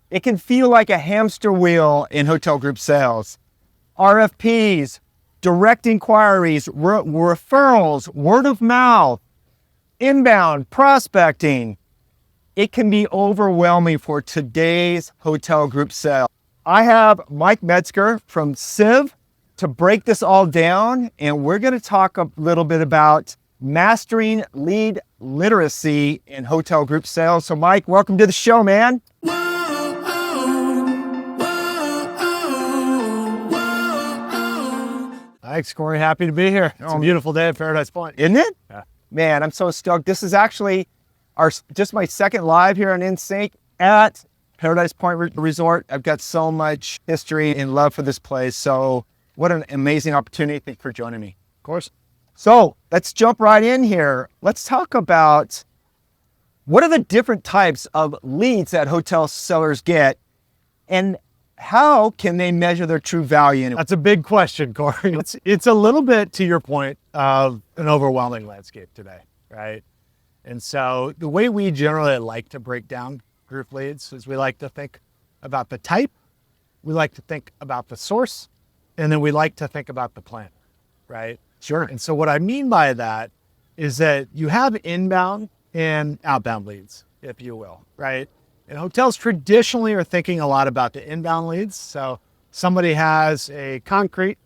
It can feel like a hamster wheel in hotel group sales. RFPs, direct inquiries, referrals, word of mouth, inbound prospecting. It can be overwhelming for today's hotel group sale. I have Mike Medsker from Civ to break this all down, and we're going to talk a little bit about mastering lead literacy in hotel group sales. So Mike, welcome to the show, man. Thanks, Cory. Happy to be here. It's a beautiful day at Paradise Point. Isn't it? Yeah. Man, I'm so stoked. This is actually just my second live here on InSync at Paradise Point Resort. I've got so much history and love for this place. So what an amazing opportunity. Thank you for joining me. Of course. So let's jump right in here. Let's talk about what are the different types of leads that hotel sellers get, and how can they measure their true value? That's a big question, Cory. It's a little bit to your point of an overwhelming landscape today, right? And so the way we generally like to break down group leads is we like to think about the type, we like to think about the source, and then we like to think about the plan, right? Sure. And so what I mean by that is that you have inbound and outbound leads, if you will, right? And hotels traditionally are thinking a lot about the inbound leads. So somebody has a concrete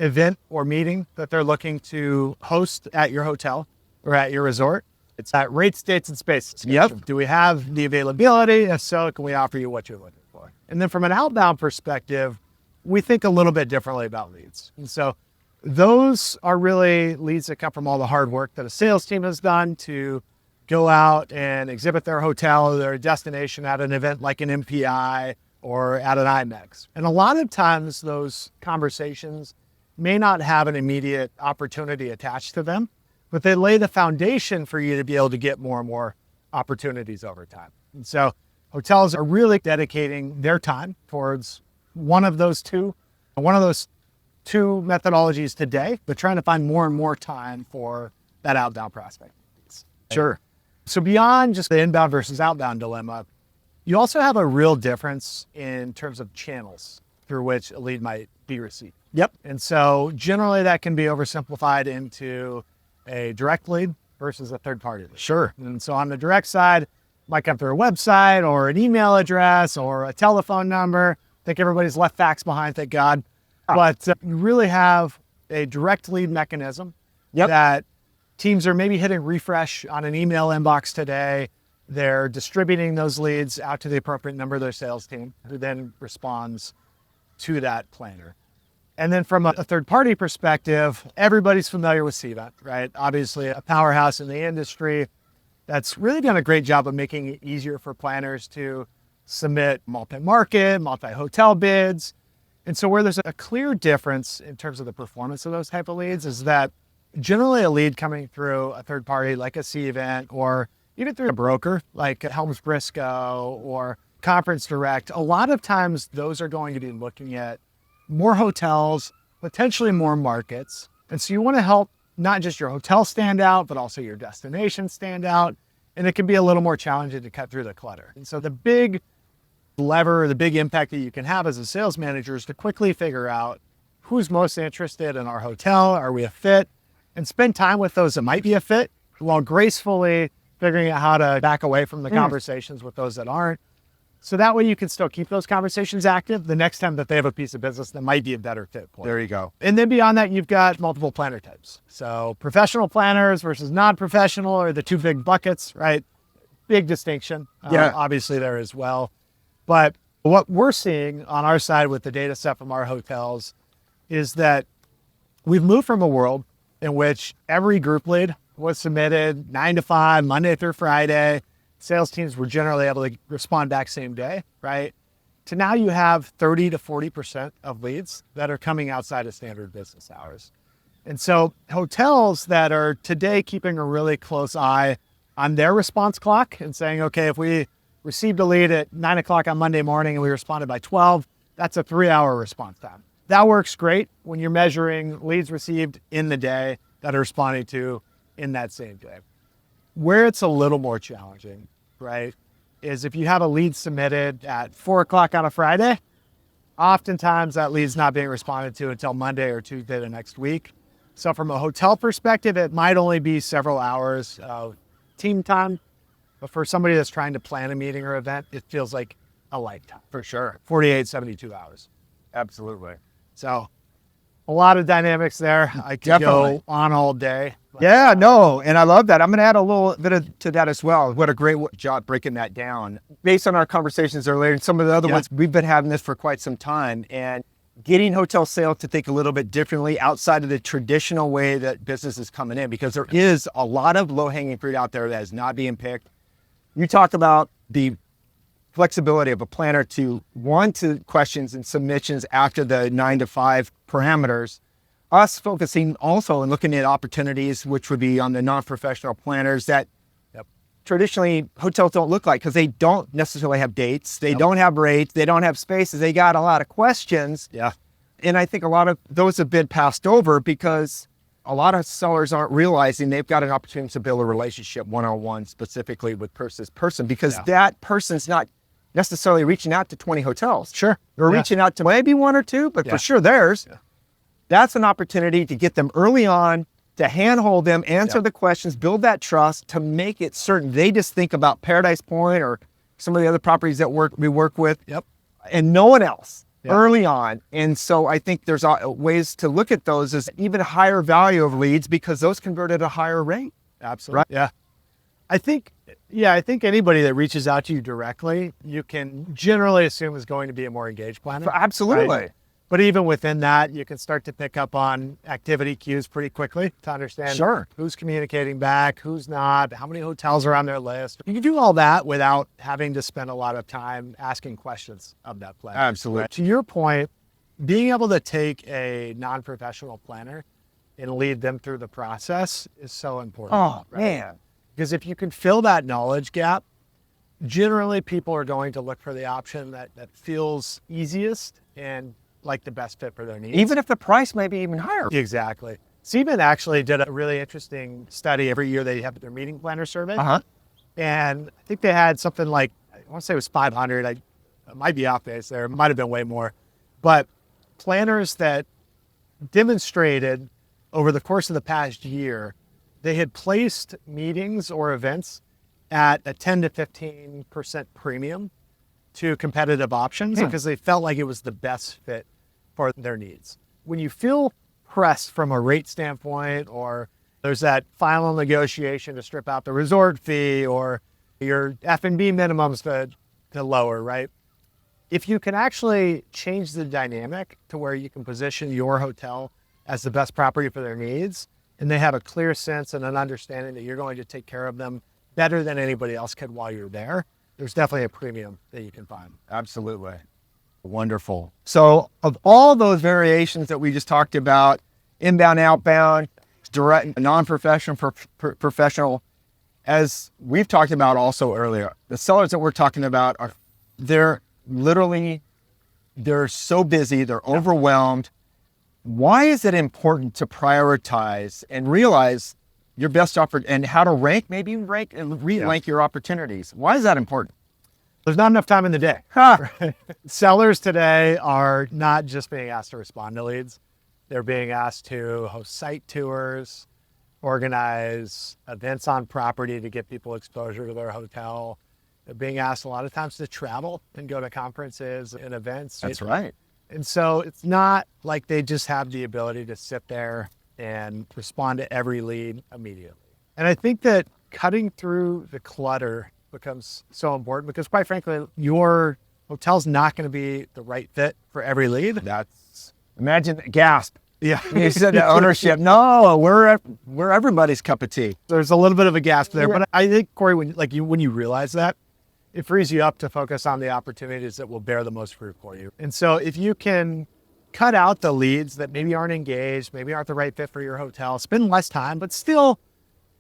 event or meeting that they're looking to host at your hotel or at your resort. It's at rates, dates, and spaces. Yep. Do we have the availability? If so, can we offer you what you're looking for? And then from an outbound perspective, we think a little bit differently about leads. And so those are really leads that come from all the hard work that a sales team has done to go out and exhibit their hotel or their destination at an event like an MPI or at an IMEX. And a lot of times those conversations may not have an immediate opportunity attached to them, but they lay the foundation for you to be able to get more and more opportunities over time. And so hotels are really dedicating their time towards one of those two methodologies today, but trying to find more and more time for that outbound prospect. Sure. So beyond just the inbound versus outbound dilemma, you also have a real difference in terms of channels through which a lead might be received. Yep. And so generally that can be oversimplified into a direct lead versus a third-party lead. Sure. And so on the direct side, might come through a website or an email address or a telephone number. I think everybody's left fax behind, thank God. But you really have a direct lead mechanism that teams are maybe hitting refresh on an email inbox today. They're distributing those leads out to the appropriate member of their sales team, who then responds to that planner. And then from a third-party perspective, everybody's familiar with CVent, right? Obviously a powerhouse in the industry that's really done a great job of making it easier for planners to submit multi-market, multi-hotel bids. And so where there's a clear difference in terms of the performance of those type of leads is that generally a lead coming through a third party like a CVent or even through a broker like Helms Briscoe or Conference Direct, a lot of times those are going to be looking at more hotels, potentially more markets. And so you want to help not just your hotel stand out, but also your destination stand out. And it can be a little more challenging to cut through the clutter. And so the big lever, the big impact that you can have as a sales manager is to quickly figure out who's most interested in our hotel. Are we a fit? And spend time with those that might be a fit while gracefully figuring out how to back away from the conversations with those that aren't. So that way you can still keep those conversations active the next time that they have a piece of business that might be a better fit for you. There you go. And then beyond that, you've got multiple planner types. So professional planners versus non-professional are the two big buckets, right? Big distinction, obviously there as well. But what we're seeing on our side with the data set from our hotels is that we've moved from a world in which every group lead was submitted 9 to 5, Monday through Friday. Sales teams were generally able to respond back same day, right? To now you have 30 to 40% of leads that are coming outside of standard business hours. And so hotels that are today keeping a really close eye on their response clock and saying, okay, if we received a lead at 9 o'clock on Monday morning and we responded by 12, that's a 3-hour response time. That works great when you're measuring leads received in the day that are responding to in that same day. Where it's a little more challenging, right, is if you have a lead submitted at 4 o'clock on a Friday, oftentimes that lead's not being responded to until Monday or Tuesday the next week. So from a hotel perspective, it might only be several hours of team time, but for somebody that's trying to plan a meeting or event, it feels like a lifetime. For sure. 48, 72 hours. Absolutely. So a lot of dynamics there. I could go on all day. Yeah, no, and I love that. I'm going to add a little bit to that as well. What a great job breaking that down. Based on our conversations earlier and some of the other ones, we've been having this for quite some time, and getting hotel sales to think a little bit differently outside of the traditional way that business is coming in, because there is a lot of low-hanging fruit out there that is not being picked. You talked about the flexibility of a planner to questions and submissions after the 9 to 5 parameters. Us focusing also and looking at opportunities, which would be on the non-professional planners that traditionally hotels don't look like, because they don't necessarily have dates. They don't have rates. They don't have spaces. They got a lot of questions. Yeah. And I think a lot of those have been passed over because a lot of sellers aren't realizing they've got an opportunity to build a relationship one-on-one specifically with person, because that person's not necessarily reaching out to 20 hotels. Sure. They're reaching out to maybe 1 or 2, but for sure theirs. Yeah. That's an opportunity to get them early on, to handhold them, answer the questions, build that trust, to make it certain. They just think about Paradise Point or some of the other properties that we work with, and no one else early on. And so I think there's ways to look at those as even higher value of leads, because those convert at a higher rate. Absolutely. Right? Yeah. I think anybody that reaches out to you directly, you can generally assume is going to be a more engaged planner. Absolutely. Right? But even within that, you can start to pick up on activity cues pretty quickly to understand who's communicating back, who's not, how many hotels are on their list. You can do all that without having to spend a lot of time asking questions of that planner. Absolutely. Right? To your point, being able to take a non-professional planner and lead them through the process is so important. Oh, man. Because if you can fill that knowledge gap, generally people are going to look for the option that feels easiest and like the best fit for their needs. Even if the price may be even higher. Exactly. Siemens actually did a really interesting study every year. They have their meeting planner survey. And I think they had something like, I want to say it was 500. I might be off base there. It might have been way more. But planners that demonstrated over the course of the past year, they had placed meetings or events at a 10 to 15% premium to competitive options because they felt like it was the best fit for their needs. When you feel pressed from a rate standpoint, or there's that final negotiation to strip out the resort fee or your F&B minimums to lower, right? If you can actually change the dynamic to where you can position your hotel as the best property for their needs, and they have a clear sense and an understanding that you're going to take care of them better than anybody else could while you're there, there's definitely a premium that you can find. Absolutely. Wonderful. So of all those variations that we just talked about, inbound, outbound, direct, non-professional, professional, as we've talked about also earlier, the sellers that we're talking about they're so busy, they're overwhelmed. Why is it important to prioritize and realize your best offer and how to rank, maybe even rank and re-rank your opportunities? Why is that important? There's not enough time in the day. Sellers today are not just being asked to respond to leads. They're being asked to host site tours, organize events on property to get people exposure to their hotel. They're being asked a lot of times to travel and go to conferences and events. That's right. And so it's not like they just have the ability to sit there and respond to every lead immediately. And I think that cutting through the clutter becomes so important because, quite frankly, your hotel's not going to be the right fit for every lead. Imagine the gasp. Yeah. You said the ownership. No, we're everybody's cup of tea. There's a little bit of a gasp there, but I think, Cory, when you realize that, it frees you up to focus on the opportunities that will bear the most fruit for you. And so if you can cut out the leads that maybe aren't engaged, maybe aren't the right fit for your hotel, spend less time, but still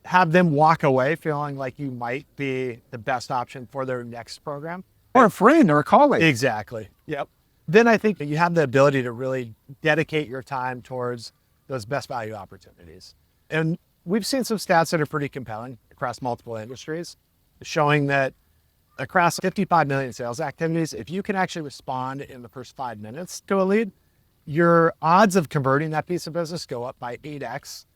have them walk away feeling like you might be the best option for their next program. Or a friend or a colleague. Exactly. Yep. Then I think that you have the ability to really dedicate your time towards those best value opportunities. And we've seen some stats that are pretty compelling across multiple industries, showing that across 55 million sales activities, if you can actually respond in the first 5 minutes to a lead, your odds of converting that piece of business go up by 8x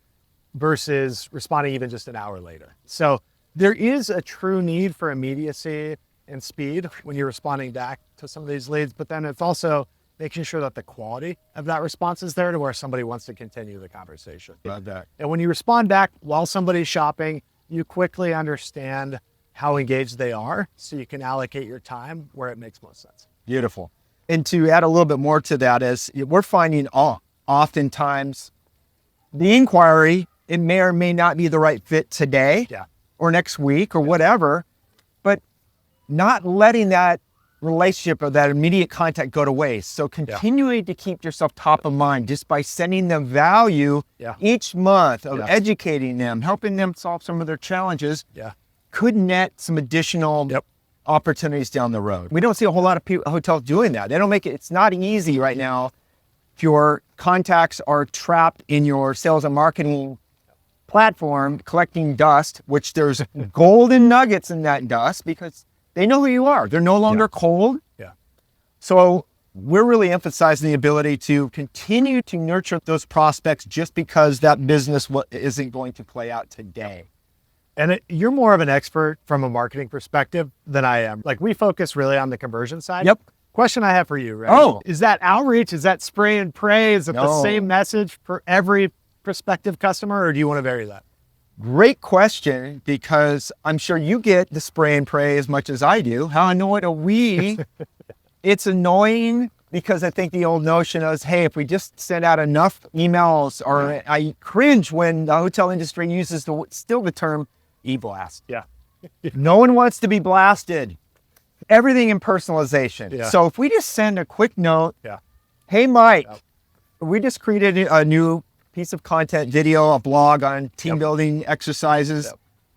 versus responding even just an hour later. So there is a true need for immediacy and speed when you're responding back to some of these leads, but then it's also making sure that the quality of that response is there to where somebody wants to continue the conversation. Love that. And when you respond back while somebody's shopping, you quickly understand how engaged they are, so you can allocate your time where it makes most sense. Beautiful. And to add a little bit more to that is we're finding oftentimes the inquiry, it may or may not be the right fit today or next week or whatever, but not letting that relationship or that immediate contact go to waste. So continuing to keep yourself top of mind just by sending them value each month of educating them, helping them solve some of their challenges could net some additional opportunities down the road. We don't see a whole lot of hotels doing that. They don't make it, it's not easy right now. If your contacts are trapped in your sales and marketing platform collecting dust, which there's golden nuggets in that dust because they know who you are. They're no longer cold. So we're really emphasizing the ability to continue to nurture those prospects just because that business isn't going to play out today. And you're more of an expert from a marketing perspective than I am. Like we focus really on the conversion side. Question I have for you, right? Is that outreach? Is that spray and pray? Is it the same message for every prospective customer, or do you want to vary that? Great question, because I'm sure you get the spray and pray as much as I do. How annoyed are we? It's annoying because I think the old notion is, hey, if we just send out enough emails, or I cringe when the hotel industry uses the term e-blast. No one wants to be blasted. Everything in personalization. So if we just send a quick note, hey, Mike, we just created a new piece of content, video, a blog on team building exercises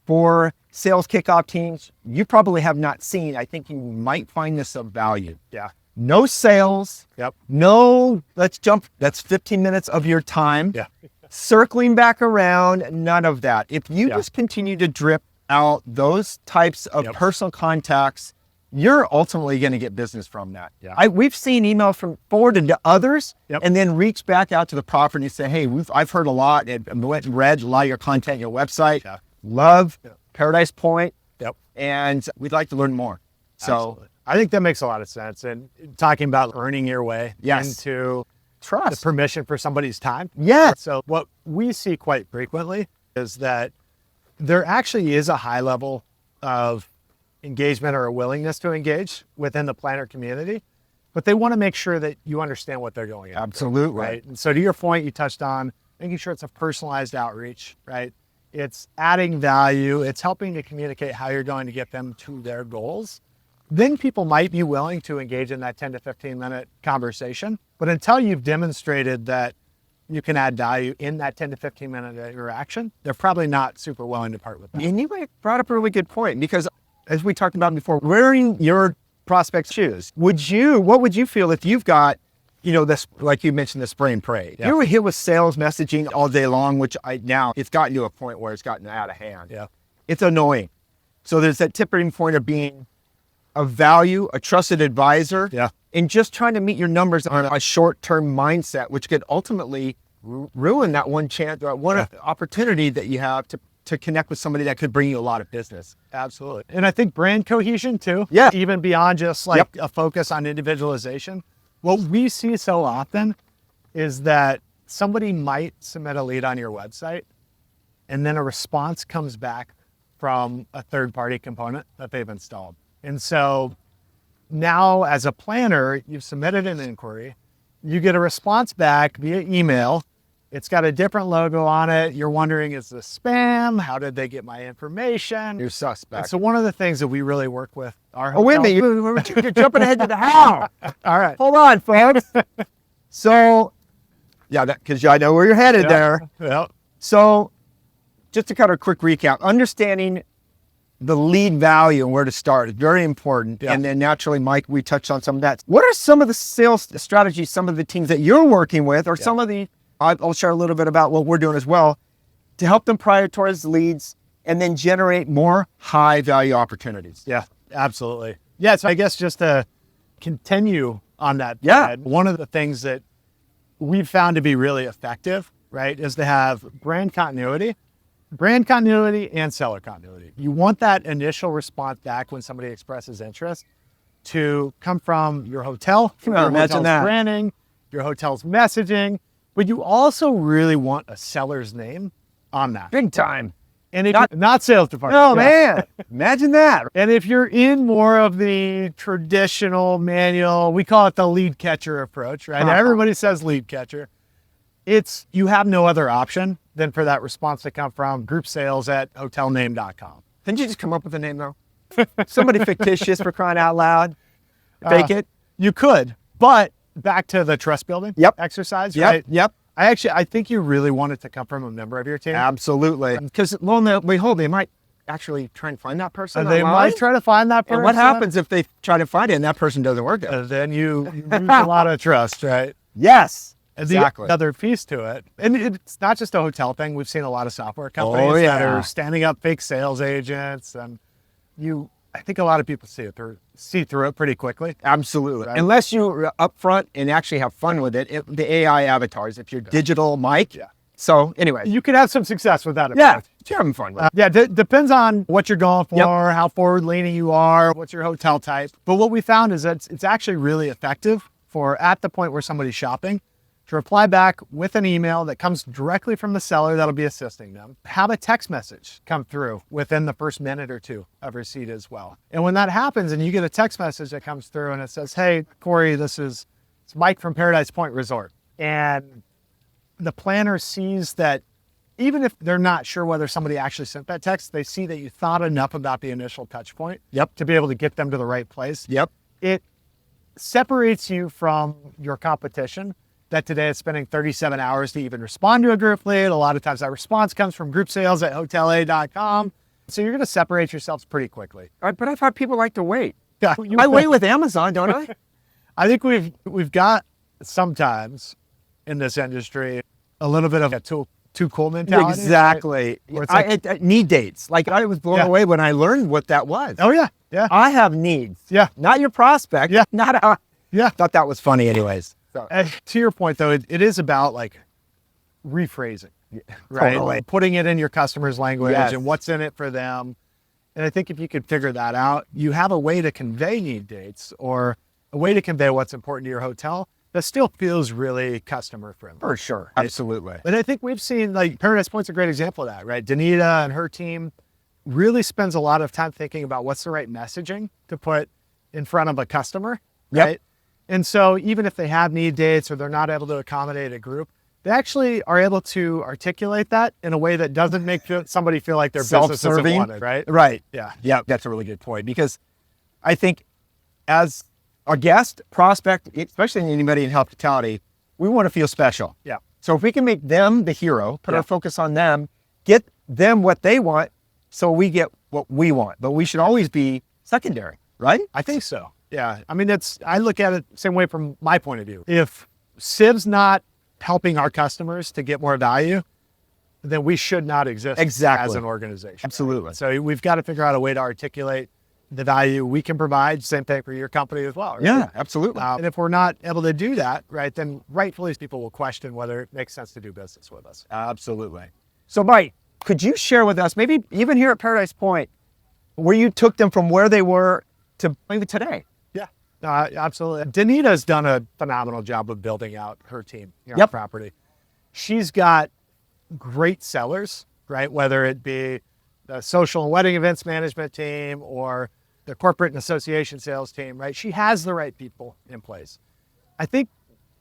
for sales kickoff teams you probably have not seen. I think you might find this of value. No sales. No, let's jump. That's 15 minutes of your time. Circling back around, none of that. If you just continue to drip out those types of personal contacts, you're ultimately going to get business from that. We've seen emails from forwarded to others and then reach back out to the property and say, hey, I've heard a lot and went and read a lot of your content, your website. Love Paradise Point. And we'd like to learn more. So absolutely. I think that makes a lot of sense. And talking about earning your way into trust, the permission for somebody's time. So what we see quite frequently is that there actually is a high level of engagement or a willingness to engage within the planner community, but they want to make sure that you understand what they're going into. Absolutely. Right. And so to your point, you touched on making sure it's a personalized outreach, right? It's adding value. It's helping to communicate how you're going to get them to their goals. Then people might be willing to engage in that 10 to 15 minute conversation. But until you've demonstrated that you can add value in that 10 to 15 minute interaction, they're probably not super willing to part with that. And you brought up a really good point, because as we talked about before, wearing your prospect's shoes, what would you feel if you've got, this, like you mentioned, the spray and pray? You were hit with sales messaging all day long, which now it's gotten to a point where it's gotten out of hand. It's annoying. So there's that tipping point of being a value, a trusted advisor, and just trying to meet your numbers on a short-term mindset, which could ultimately ruin that one chance, one opportunity that you have to connect with somebody that could bring you a lot of business. Absolutely. And I think brand cohesion too, even beyond just like a focus on individualization. What we see so often is that somebody might submit a lead on your website and then a response comes back from a third-party component that they've installed. And so now as a planner, you've submitted an inquiry, you get a response back via email. It's got a different logo on it. You're wondering, is this spam? How did they get my information? You're suspect. And so one of the things that we really work with our wait a minute, you're jumping ahead to the how. All right. Hold on, folks. So, because I know where you're headed there. So just to kind of a quick recap, understanding the lead value and where to start is very important. And then naturally, Mike, we touched on some of that. What are some of the sales strategies, some of the teams that you're working with, or some of the, I'll share a little bit about what we're doing as well, to help them prioritize leads and then generate more high value opportunities? Absolutely. Yeah. So I guess just to continue on that, Yeah. thread, one of the things that we've found to be really effective, right, is to have brand continuity and seller continuity. You want that initial response back when somebody expresses interest to come from your hotel, from your imagine hotel's that. branding, your hotel's messaging, but you also really want a seller's name on that. Big time. And if not sales department. Oh, man. Imagine that. And if you're in more of the traditional manual, we call it the lead catcher approach, right? Everybody says lead catcher. You have no other option than for that response to come from group sales at hotelname.com. Didn't you just come up with a name, though? Somebody fictitious, for crying out loud. Fake it. You could, but back to the trust building exercise, right? Yep. I think you really want it to come from a member of your team. Absolutely. Because lo and behold, they might actually try and find that person. They might try to find that person. And what happens if they try to find it and that person doesn't work out? Then you lose a lot of trust, right? Yes. And exactly. The other piece to it, and it's not just a hotel thing. We've seen a lot of software companies that are standing up fake sales agents, and I think a lot of people see through it pretty quickly. Absolutely. Right? Unless you're upfront and actually have fun with it, the AI avatars, if you're digital, Mike. Yeah. So anyway. You could have some success with that approach. Yeah, you're having fun with it. Depends on what you're going for, how forward-leaning you are, what's your hotel type. But what we found is that it's actually really effective for at the point where somebody's shopping, to reply back with an email that comes directly from the seller that'll be assisting them. Have a text message come through within the first minute or two of receipt as well. And when that happens and you get a text message that comes through and it says, hey, Cory, it's Mike from Paradise Point Resort. And the planner sees that even if they're not sure whether somebody actually sent that text, they see that you thought enough about the initial touch point to be able to get them to the right place. It separates you from your competition that today is spending 37 hours to even respond to a group lead. A lot of times that response comes from group sales at hotela.com. So you're going to separate yourselves pretty quickly. All right, but I thought people like to wait. Yeah, I wait with Amazon, don't I? I think we've got sometimes in this industry a little bit of a too cool mentality. Exactly. Right? I need dates. Like I was blown away when I learned what that was. Oh yeah. Yeah. I have needs. Yeah. Not your prospect. Yeah. Not thought that was funny anyways. So. To your point, though, it is about like rephrasing, right? Totally. Putting it in your customer's language and what's in it for them. And I think if you could figure that out, you have a way to convey need dates or a way to convey what's important to your hotel that still feels really customer friendly. For sure. Absolutely. But I think we've seen, like, Paradise Point's a great example of that, right? Danita and her team really spends a lot of time thinking about what's the right messaging to put in front of a customer, right? And so even if they have need dates or they're not able to accommodate a group, they actually are able to articulate that in a way that doesn't make somebody feel like their business isn't wanted, right? Right. Yeah. Yeah, that's a really good point because I think as a guest, prospect, especially anybody in hospitality, we want to feel special. Yeah. So if we can make them the hero, put our focus on them, get them what they want, so we get what we want. But we should always be secondary, right? I think so. Yeah. I mean, I look at it the same way from my point of view. If Civ's not helping our customers to get more value, then we should not exist as an organization. Absolutely. Right? So we've got to figure out a way to articulate the value we can provide. Same thing for your company as well. Right? Yeah, absolutely. And if we're not able to do that, right, then rightfully people will question whether it makes sense to do business with us. Absolutely. So Mike, could you share with us, maybe even here at Paradise Point, where you took them from where they were to maybe today? Absolutely. Danita's done a phenomenal job of building out her team here on property. She's got great sellers, right? Whether it be the social and wedding events management team or the corporate and association sales team, right? She has the right people in place. I think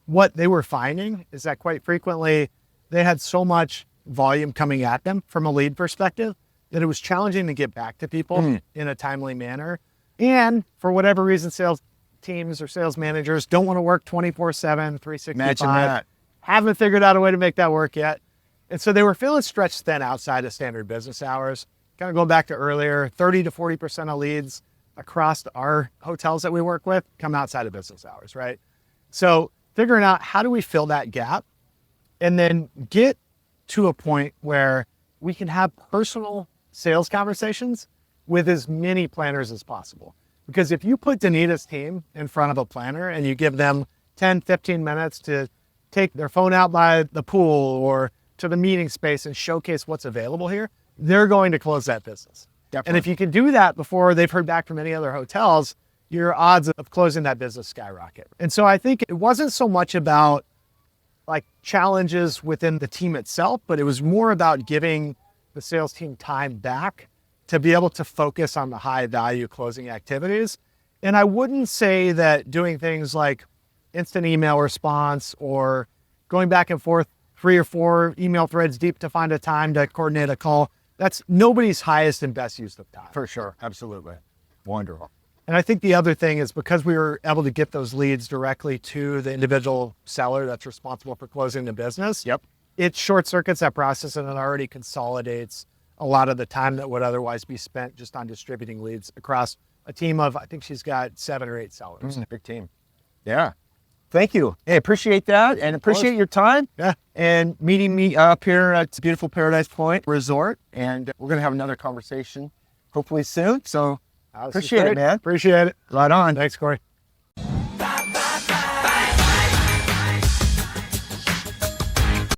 what they were finding is that quite frequently they had so much volume coming at them from a lead perspective that it was challenging to get back to people in a timely manner. And for whatever reason, sales teams or sales managers don't want to work 24/7, 365. Imagine that. Haven't figured out a way to make that work yet. And so they were feeling stretched thin outside of standard business hours. Kind of going back to earlier, 30 to 40% of leads across our hotels that we work with come outside of business hours, right? So figuring out how do we fill that gap and then get to a point where we can have personal sales conversations with as many planners as possible. Because if you put Danita's team in front of a planner and you give them 10, 15 minutes to take their phone out by the pool or to the meeting space and showcase what's available here, they're going to close that business. Definitely. And if you can do that before they've heard back from any other hotels, your odds of closing that business skyrocket. And so I think it wasn't so much about like challenges within the team itself, but it was more about giving the sales team time back to be able to focus on the high value closing activities. And I wouldn't say that doing things like instant email response or going back and forth 3 or 4 email threads deep to find a time to coordinate a call, that's nobody's highest and best use of time. For sure. Absolutely. Wonderful. And I think the other thing is because we were able to get those leads directly to the individual seller that's responsible for closing the business. Yep. It short circuits that process and it already consolidates a lot of the time that would otherwise be spent just on distributing leads across a team of, I think she's got 7 or 8 sellers. Big team. Yeah. Thank you. Hey, appreciate that and appreciate your time. Yeah. And meeting me up here at beautiful Paradise Point Resort. And we're going to have another conversation hopefully soon. So appreciate it, man. Appreciate it. Right on. Thanks, Cory.